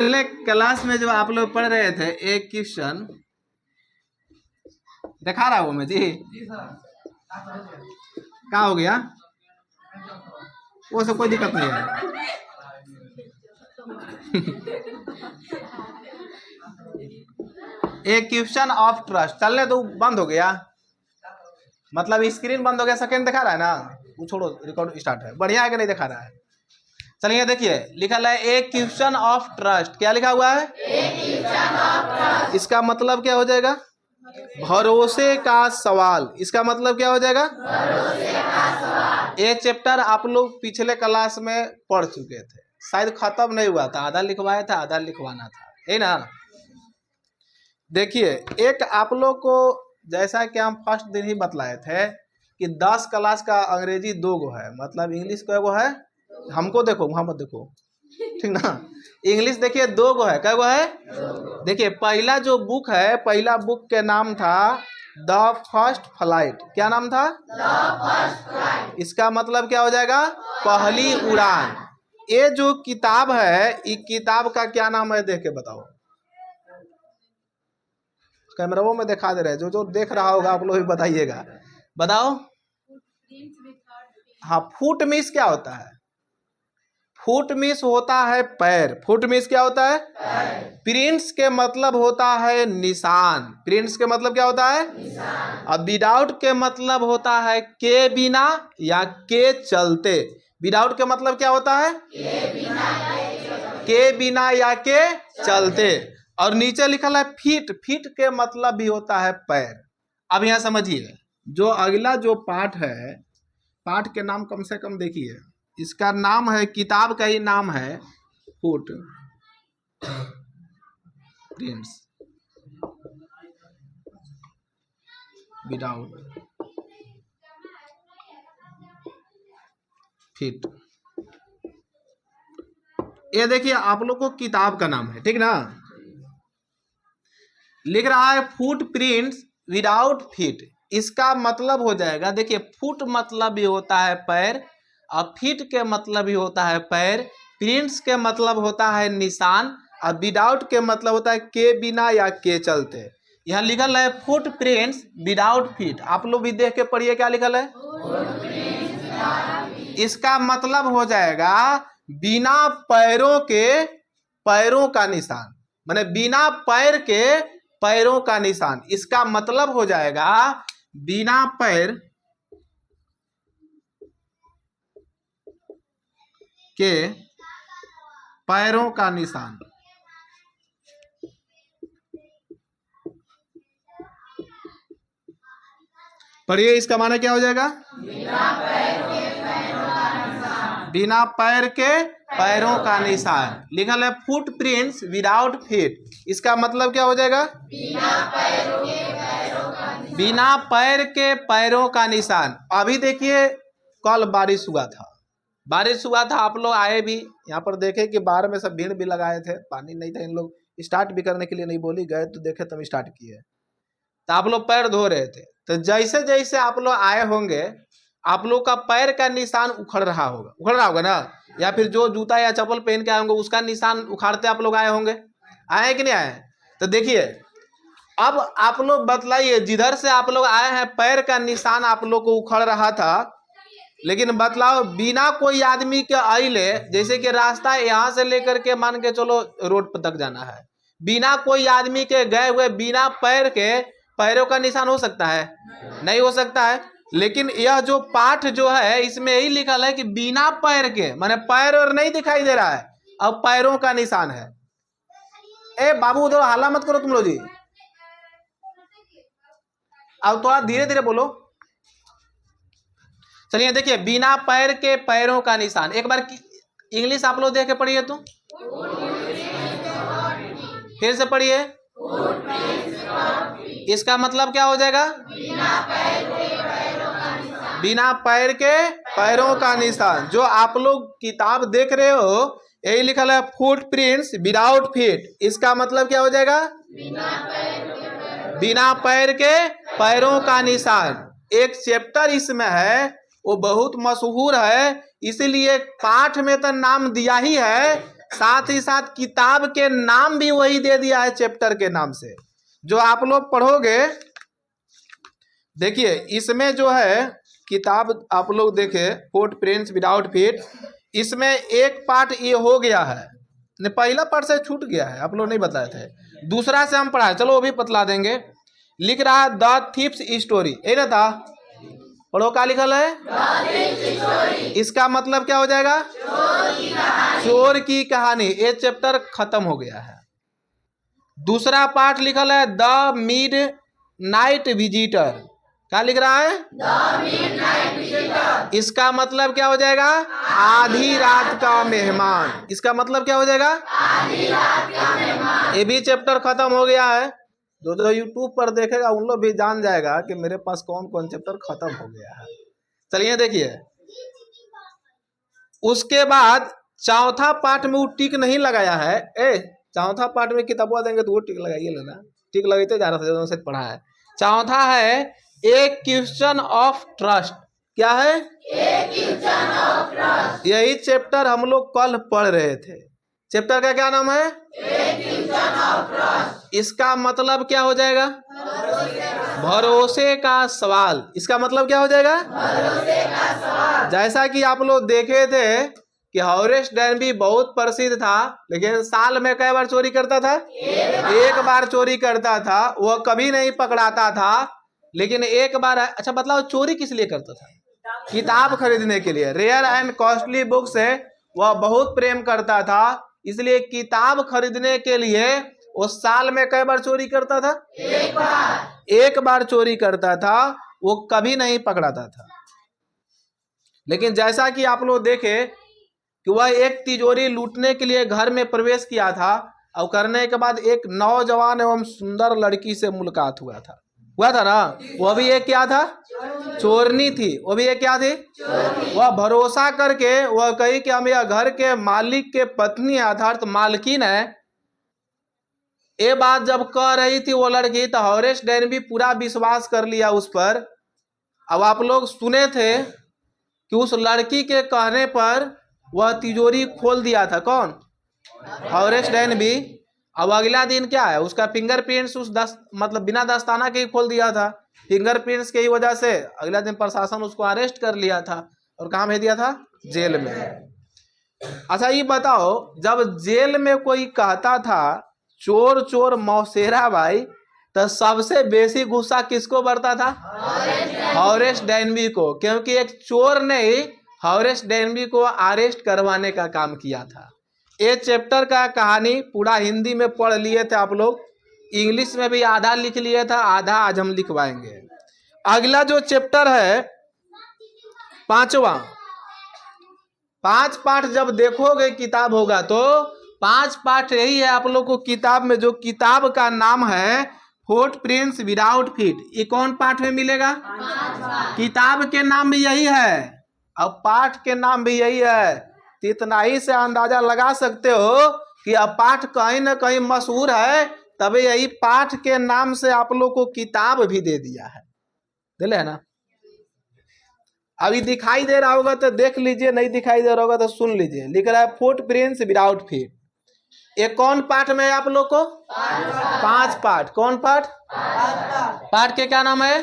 पहले क्लास में जो आप लोग पढ़ रहे थे एक क्वेश्चन दिखा रहा हूँ मैं जी। क्या हो गया? वो सब कोई दिक्कत नहीं है। एक क्वेश्चन ऑफ ट्रस्ट चलने तो बंद हो गया, मतलब स्क्रीन बंद हो गया। सेकंड दिखा रहा है ना, वो छोड़ो, रिकॉर्ड स्टार्ट है। बढ़िया है कि नहीं दिखा रहा है? चलिए देखिए, लिखा है एक क्वेश्चन ऑफ ट्रस्ट। क्या लिखा हुआ है? एक क्वेश्चन ऑफ ट्रस्ट। इसका मतलब क्या हो जाएगा? भरोसे का सवाल। इसका मतलब क्या हो जाएगा? भरोसे का सवाल। ये चैप्टर आप लोग पिछले क्लास में पढ़ चुके थे, शायद खत्म नहीं हुआ था, आधा लिखवाया था, आधा लिखवाना था, है ना। देखिए, एक आप लोग को जैसा कि हम फर्स्ट दिन ही बतलाए थे कि 10 क्लास का अंग्रेजी 2 गो है, मतलब इंग्लिश का गो है। हमको देखो, वहां मत देखो, ठीक ना। इंग्लिश देखिए 2 गो है। क्या गो है? देखिए, पहला जो बुक है, पहला बुक के नाम था द फर्स्ट फ्लाइट। क्या नाम था? The first flight. इसका मतलब क्या हो जाएगा? पहली उड़ान। ये जो किताब है, इस किताब का क्या नाम है? देख के बताओ। कैमराओं में दिखा दे रहे हैं, जो जो देख रहा होगा आप लोग भी बताइएगा। बताओ। हाँ, फुट मीन्स क्या होता है? फुट मीन्स होता है पैर। फुट मीन्स क्या होता है? पैर। प्रिंट्स के मतलब होता है निशान। प्रिंट्स के मतलब क्या होता है? निशान। और विदाउट के मतलब होता है के बिना या के चलते। विदाउट के मतलब क्या होता है? के बिना या के चलते। और नीचे लिखा है फीट। फीट के मतलब भी होता है पैर। अब यहां समझिए, जो अगला जो पाठ है, पाठ के नाम कम से कम देखिए, इसका नाम है, किताब का ही नाम है फुट प्रिंट्स विदाउट फीट। ये देखिए, आप लोग को किताब का नाम है, ठीक ना। लिख रहा है फुट प्रिंट्स विदाउट फीट। इसका मतलब हो जाएगा, देखिए, फुट मतलब भी होता है पैर, और फीट के मतलब भी होता है पैर। प्रिंट्स के मतलब होता है निशान, और विदाउट के मतलब होता है के बिना या के चलते। यहाँ लिखल है फुट प्रिंट्स विदाउट फीट। आप लोग भी देख के पढ़िए, क्या लिखल है? इसका मतलब हो जाएगा बिना पैरों के पैरों का निशान, माने बिना पैर के पैरों का निशान। इसका मतलब हो जाएगा बिना पैर के पैरों का निशान। पढ़िए, इसका माने क्या हो जाएगा? बिना पैर के पैरों का निशान। बिना पैर के पैरों का निशान। लिखल है फुट प्रिंट्स विदाउट फीट। इसका मतलब क्या हो जाएगा? बिना पैरों के पैरों का निशान। बिना पैर के पैरों का निशान। अभी देखिए, कल बारिश हुआ था, बारिश हुआ था, आप लोग आए भी यहाँ पर, देखे कि बाहर में सब भीड़ भी लगाए थे, पानी नहीं था। इन लोग स्टार्ट भी करने के लिए नहीं बोली, गए तो देखे तब स्टार्ट किए। तो आप लोग पैर धो रहे थे, तो जैसे जैसे आप लोग आए होंगे, आप लोग का पैर का निशान उखड़ रहा होगा ना, या फिर जो जूता या चप्पल पहन के आए होंगे उसका निशान उखाड़ते आप लोग आए होंगे। आए कि नहीं आए? तो देखिए, अब आप लोग बतलाइए, जिधर से आप लोग आए हैं पैर का निशान आप लोग को उखड़ रहा था, लेकिन बतलाओ, बिना कोई आदमी के आइले, जैसे कि रास्ता यहाँ से लेकर के मान के चलो रोड पर तक जाना है, बिना कोई आदमी के गए हुए बिना पैर के पैरों का निशान हो सकता है? नहीं हो सकता है। लेकिन यह जो पाठ जो है, इसमें यही लिखा है कि बिना पैर के, माने पैर और नहीं दिखाई दे रहा है, अब पैरों का निशान है। ए बाबू, उधर हल्ला मत करो तुम लोग जी, अब थोड़ा धीरे धीरे बोलो। चलिए देखिए, बिना पैर के पैरों का निशान। एक बार इंग्लिश आप लोग देख के पढ़िए, तो फिर से पढ़िए। इसका मतलब क्या हो जाएगा? बिना पैर के पैरों का निशान। जो आप लोग किताब देख रहे हो, यही लिखा है फुट प्रिंट्स विदाउट फीट। इसका मतलब क्या हो जाएगा? बिना पैर के पैरों का निशान। एक चैप्टर इसमें है, वो बहुत मशहूर है, इसीलिए पाठ में तो नाम दिया ही है, साथ ही साथ किताब के नाम भी वही दे दिया है चैप्टर के नाम से। जो आप लोग पढ़ोगे, देखिए इसमें जो है किताब आप लोग देखे फुटप्रिंट्स विदाउट फीट, इसमें एक पार्ट ये हो गया है, पहला पार्ट से छूट गया है, आप लोग नहीं बताए थे, दूसरा से हम पढ़ा, चलो वो भी बतला देंगे। लिख रहा है द थीफ्स स्टोरी, यही ना था, पढ़ो क्या लिखल है, इसका मतलब क्या हो जाएगा, चोर की कहानी। ये चैप्टर खत्म हो गया है। दूसरा पार्ट लिखल है द मिड नाइट विजिटर, क्या लिख रहा है, द मिडनाइट विजिटर, इसका मतलब क्या हो जाएगा, आधी रात का मेहमान, इसका मतलब क्या हो जाएगा, आधी रात का मेहमान। ये भी चैप्टर खत्म हो गया है। जो यूट्यूब पर देखेगा उन लोग भी जान जाएगा कि मेरे पास कौन कौन चैप्टर खत्म हो गया है। चलिए देखिए, उसके बाद चौथा पार्ट में वो टिक नहीं लगाया है। चौथा पार्ट में किताबा देंगे तो वो टिक लगाइए लेना, टिक लगाते जा रहा था, पढ़ा है। चौथा है ए क्वेश्चन ऑफ ट्रस्ट, क्या है, ए क्वेश्चन ऑफ ट्रस्ट, यही चैप्टर हम लोग कल पढ़ रहे थे। चैप्टर का क्या नाम है, ए क्वेश्चन ऑफ ट्रस्ट, इसका मतलब क्या हो जाएगा, भरोसे का सवाल, इसका मतलब क्या हो जाएगा, भरोसे का सवाल। जैसा कि आप लोग देखे थे कि हॉरेस डैनबी बहुत प्रसिद्ध था, लेकिन साल में कई बार चोरी करता था, एक बार चोरी करता था, वह कभी नहीं पकड़ाता था, लेकिन एक बार, अच्छा बताओ चोरी किस लिए करता था, किताब खरीदने के लिए, रेयर एंड कॉस्टली बुक्स है, वह बहुत प्रेम करता था, इसलिए किताब खरीदने के लिए वो साल में कई बार चोरी करता था, एक बार चोरी करता था, वो कभी नहीं पकड़ाता था। लेकिन जैसा कि आप लोग देखे कि वह एक तिजोरी लूटने के लिए घर में प्रवेश किया था, और करने के बाद एक नौजवान एवं सुंदर लड़की से मुलाकात हुआ था ना, वह भी एक क्या था, चोरनी थी, वो भी एक क्या थी, वह भरोसा करके वह कही कि हम यह घर के मालिक के पत्नी है, अर्थात मालकिन है। ये बात जब कह रही थी वो लड़की, तो हॉरेस डैनबी पूरा विश्वास कर लिया उस पर। अब आप लोग सुने थे कि उस लड़की के कहने पर वह तिजोरी खोल दिया था, कौन, हॉरेस डैनबी। अब अगला दिन क्या है, उसका फिंगरप्रिंट्स उस मतलब बिना दस्ताना के ही खोल दिया था, फिंगरप्रिंट्स की वजह से अगला दिन प्रशासन उसको अरेस्ट कर लिया था और कहाँ भेज दिया था, जेल में। अच्छा ये बताओ, जब जेल में कोई कहता था चोर चोर मौसेरा भाई, तो सबसे बेसी गुस्सा किसको बढ़ता था, हॉरेस डैनबी को, क्योंकि एक चोर ने ही हॉरेस डैनबी को अरेस्ट करवाने का काम किया था। ये चैप्टर का कहानी पूरा हिंदी में पढ़ लिए थे आप लोग, इंग्लिश में भी आधा लिख लिए था, आधा आज हम लिखवाएंगे। अगला जो चैप्टर है पांचवा, 5 पाठ जब देखोगे किताब होगा तो 5 पाठ यही है आप लोग को किताब में, जो किताब का नाम है फुटप्रिंट्स विदाउट फीट, ये कौन पाठ में मिलेगा, किताब के नाम भी यही है और पाठ के नाम भी यही है। तो इतना ही से अंदाजा लगा सकते हो कि अब पाठ कहीं ना कहीं मशहूर है, तभी यही पाठ के नाम से आप लोग को किताब भी दे दिया है, दिले है ना। अभी दिखाई दे रहा होगा तो देख लीजिए, नहीं दिखाई दे रहा होगा तो सुन लीजिए। लिख रहा है फुटप्रिंट्स विदाउट फीट, ये कौन पाठ में है आप लोग को, 5 पाठ, कौन पाठ, पाठ के क्या नाम है,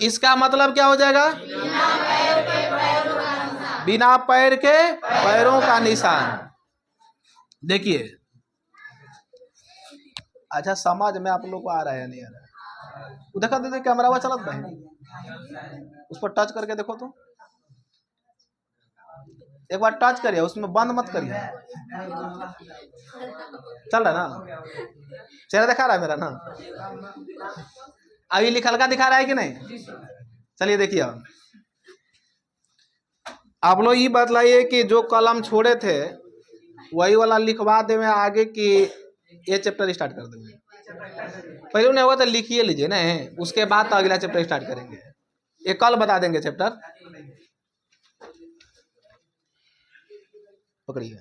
इसका मतलब क्या हो जाएगा, बिना पैर के पैरों का निशान। देखिए अच्छा समझ में आप लोग को आ रहा है नहीं आ रहा है, वो देखा दीदी कैमरा हुआ चलत भाई, उस पर टच करके देखो तो, एक बार टच करिए, उसमें बंद मत करिए, चल रहा है ना, चेहरा दिखा रहा है मेरा ना, अभी लिखल का दिखा रहा है कि नहीं। चलिए देखिए आप लोग ये बतलाइए कि जो कलम छोड़े थे वही वाला लिखवा दे में आगे कि ये चैप्टर स्टार्ट कर देंगे, पहले नहीं होगा तो लिखिए लीजिए ना, उसके बाद तो अगला चैप्टर स्टार्ट करेंगे, ये कल बता देंगे चैप्टर, पकड़िए।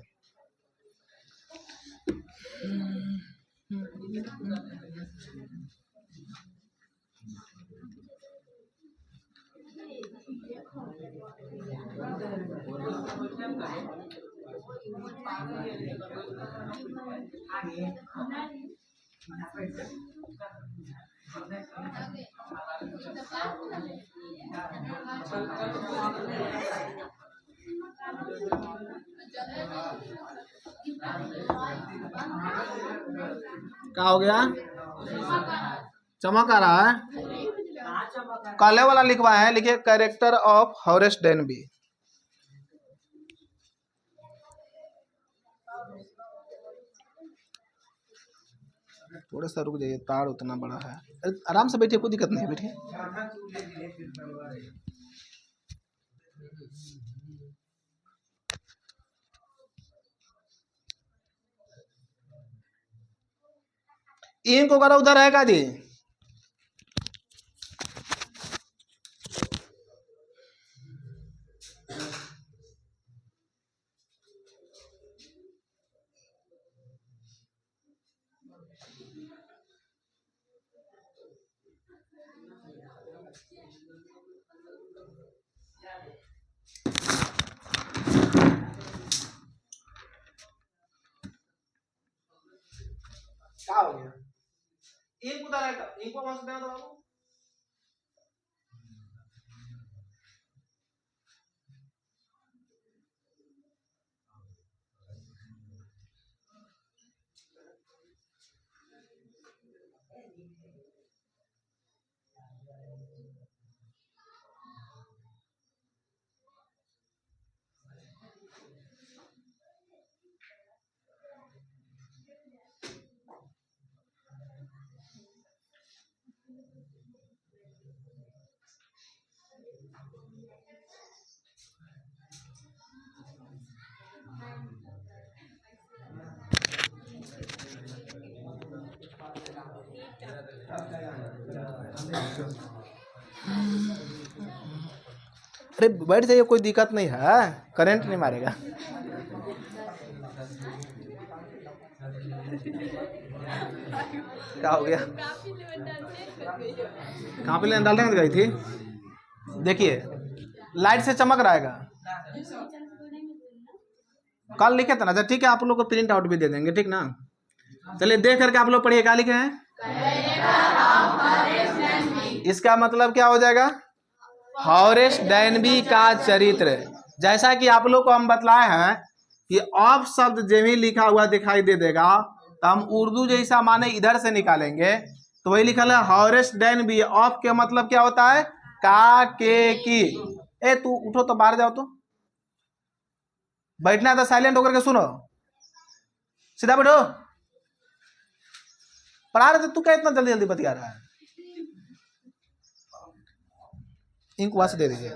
क्या हो गया? चमक आ रहा है। काले वाला लिखवाए हैं, लिखिए कैरेक्टर ऑफ हॉरेस डेनबी। थोड़ा सा रुक जाइए, तार उतना बड़ा है। आराम से बैठिए, कोई दिक्कत नहीं है, बैठिए। इंक वगैरह उधर है का जी? क्या हो गया? इंक उधर है का? इंक को वहां से देना तो बाबू। अरे बैठ जाइए, कोई दिक्कत नहीं है, करंट नहीं मारेगा। क्या हो गया? कहाँ पे लेन डालने में गई थी? देखिए लाइट से चमक रहेगा। कल लिखे थे ना? अच्छा ठीक है, आप लोग को प्रिंट आउट भी दे देंगे, ठीक ना? चलिए देख करके आप लोग पढ़िए, क्या लिखे हैं? इसका मतलब क्या हो जाएगा? हॉरेस डेनबी का चरित्र। जैसा कि आप लोग को हम बतलाए हैं कि ऑफ शब्द जब ही लिखा हुआ दिखाई दे देगा तो हम उर्दू जैसा माने इधर से निकालेंगे, तो वही लिखा है हॉरेस डेनबी। ऑफ के मतलब क्या होता है? का, के, की। ए तू उठो तो बाहर जाओ, तो बैठना है तो साइलेंट होकर के सुनो, सीधा बैठो। पढ़ा रहे थे, तू क्या इतना जल्दी जल्दी बतिया रहा है? इंक वहां से दे दीजिए।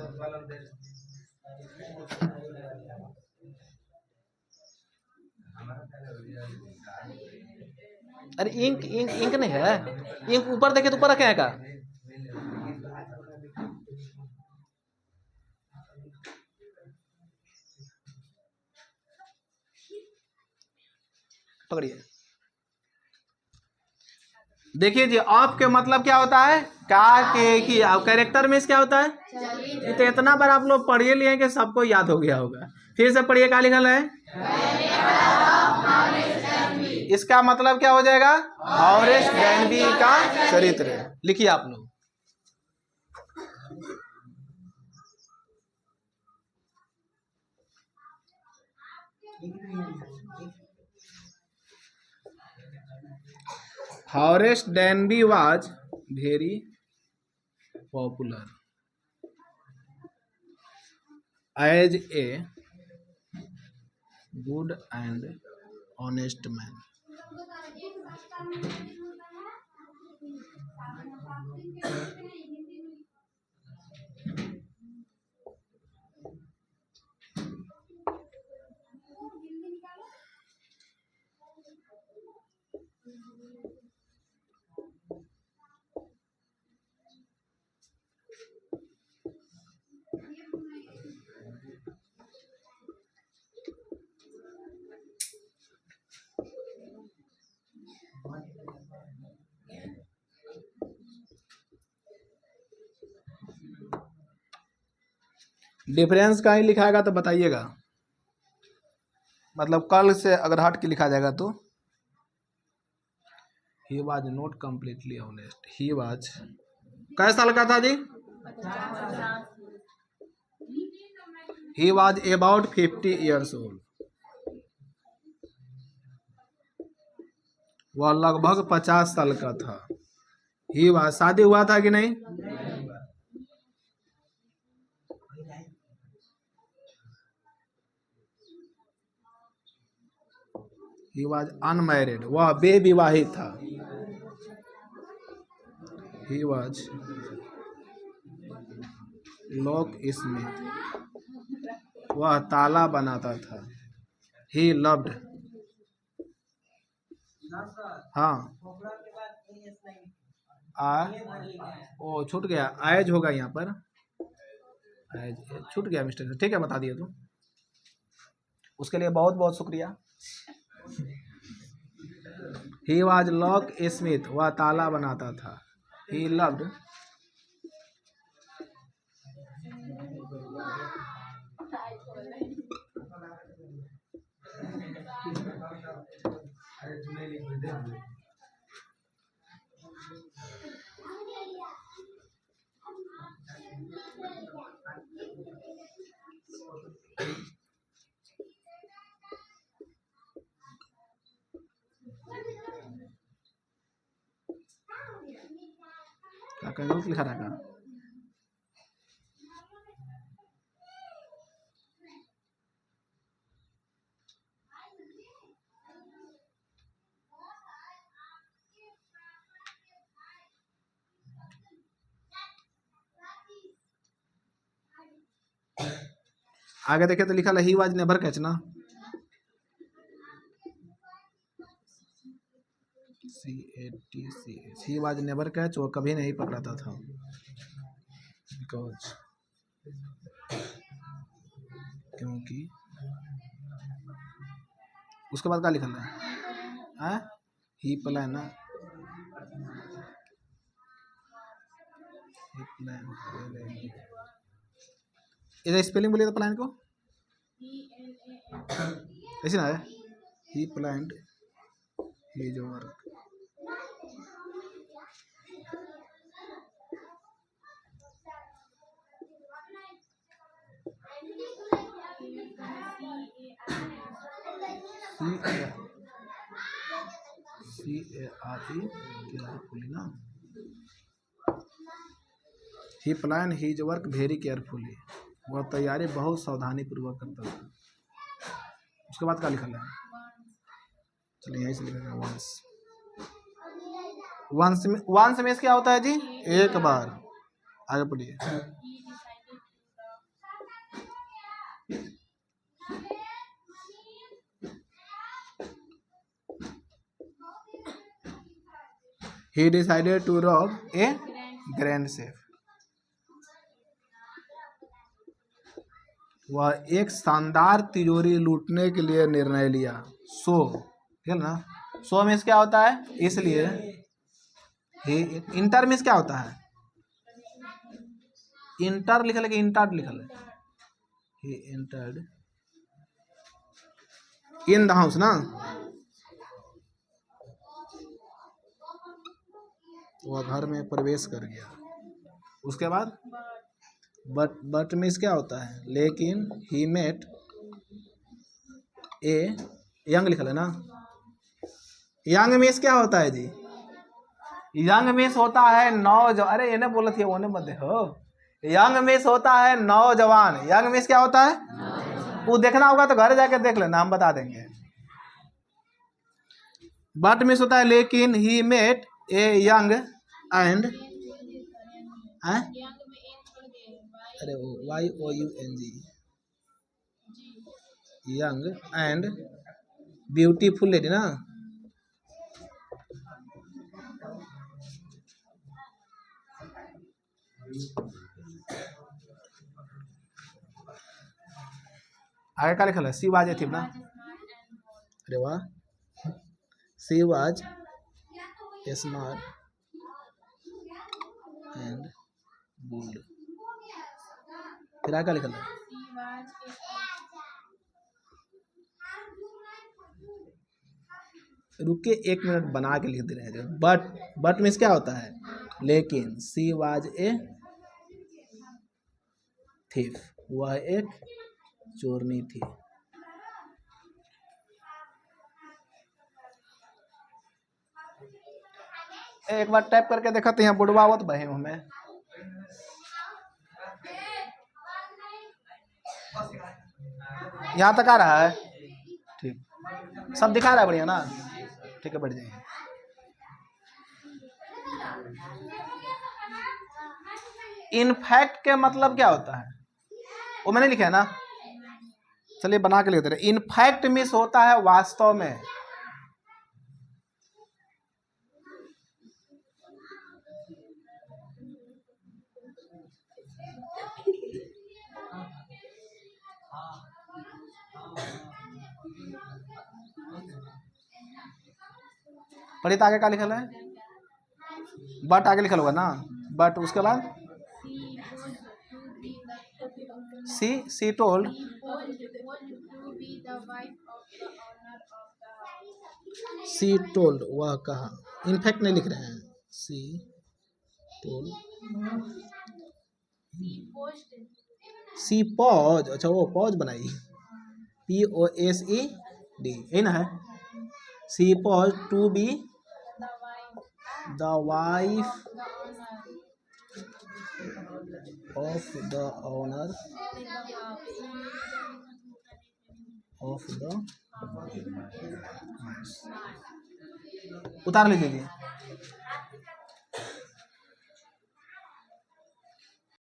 अरे इंक इंक इंक नहीं है, इंक ऊपर देखे तो ऊपर रखे हैं का? पकड़िए, देखिए जी, ऑफ के मतलब क्या होता है? का, के, की। अब कैरेक्टर में क्या होता है? ये तो इतना बार आप लोग पढ़िए लिए कि सबको याद हो गया होगा। फिर से पढ़िए, क्या लिखल है? इसका मतलब क्या हो जाएगा? हॉरेस डेनबी का चरित्र। लिखिए आप लोग। Horace Denby was very popular as a good and honest man. Difference कहीं लिखाएगा तो बताइएगा। मतलब कल से अगर हट के लिखा जाएगा तो he was not completely honest. He was कै साल का था जी? He was about 50 years old. वह लगभग 50 साल का था। ही वॉज शादी हुआ था कि नहीं? ही वॉज अनमैरिड, वह बेविवाहित था। ही वॉज लॉक स्मिथ, वह ताला बनाता था। ही लव्ड, हाँ ओ छूट गया, एज होगा यहाँ पर, एज छूट गया मिस्टेक से। ठीक है, बता दिए तो उसके लिए बहुत बहुत शुक्रिया। ही वॉज लॉक स्मिथ, वह ताला बनाता था। ही लव्ड, क्या गलत लिखा रहेगा? आगे देखे तो लिखा है ही वाज नेवर कैच ना, CATCH, he was never catch, वो कभी नहीं पकड़ाता था। बिकॉज, क्योंकि। उसके बाद क्या लिखना है? ही प्लान ना, ही प्लान, इधर स्पेलिंग बोलिए तो प्लान को ऐसे ना है। He planned his work, CARE carefully ना। He plan his work very carefully, वह तैयारी बहुत सावधानी पूर्वक करता था। उसके बाद क्या लिखा है? चलिए यहीं से लिखेंगे वंस। वंस में क्या होता है जी? एक बार। आगे पढ़िए। He decided to rob a grand safe, वह एक शानदार तिजोरी लूटने के लिए निर्णय लिया। सो, ठीक है ना? सो मीन्स क्या होता है? इसलिए। इंटर मीन्स क्या होता है? इंटर लिखल है कि इंटर लिखल है? He entered in the house ना, वह घर में प्रवेश कर गया। उसके बाद बट मीन्स क्या होता है? लेकिन ही मेट ए यंग लिखल है ना। यंग मीन्स क्या होता है जी? यंग मीन्स होता है नौजवान। अरे ये बोला थी वो मत देखो। यंग मीन्स होता है नौजवान। यंग मीन्स क्या होता है? वो देखना होगा तो घर जाके देख लेना, हम बता देंगे। बट मीन्स होता है लेकिन। He met a young and, अरे YOUNG, young and beautiful lady ना। आगे क्या लिखल है? सी वाज थी ना। अरे वाह। She was smart and bold. फिर आगे क्या लिखल है? रुके 1 मिनट बना के लिख दे रहे हैं। बट मीन्स क्या होता है? लेकिन सी वाज ए थीफ, वह एक चोरनी थी। एक बार टाइप करके देखते हैं, बुढ़वावत बहे हमें। यहाँ तक आ रहा है? ठीक, सब दिखा रहा है, बढ़िया ना? ठीक है, बढ़ जाइए। इनफैक्ट के मतलब क्या होता है? वो मैंने लिखा है ना, चलिए बना के लिख दे रहे। इनफैक्ट मीन्स होता है वास्तव में। पढ़िए तो आगे क्या लिखल है? बट आगे लिखल होगा ना? बट उसके बाद सी टोल्ड वह कहा। इनफैक्ट नहीं लिख रहे हैं, सी टोल्ड, सी पॉज, अच्छा वो पॉज बनाई, POSED, यही ना है? She posed to be the wife of the honour of the, उतार लीजिए।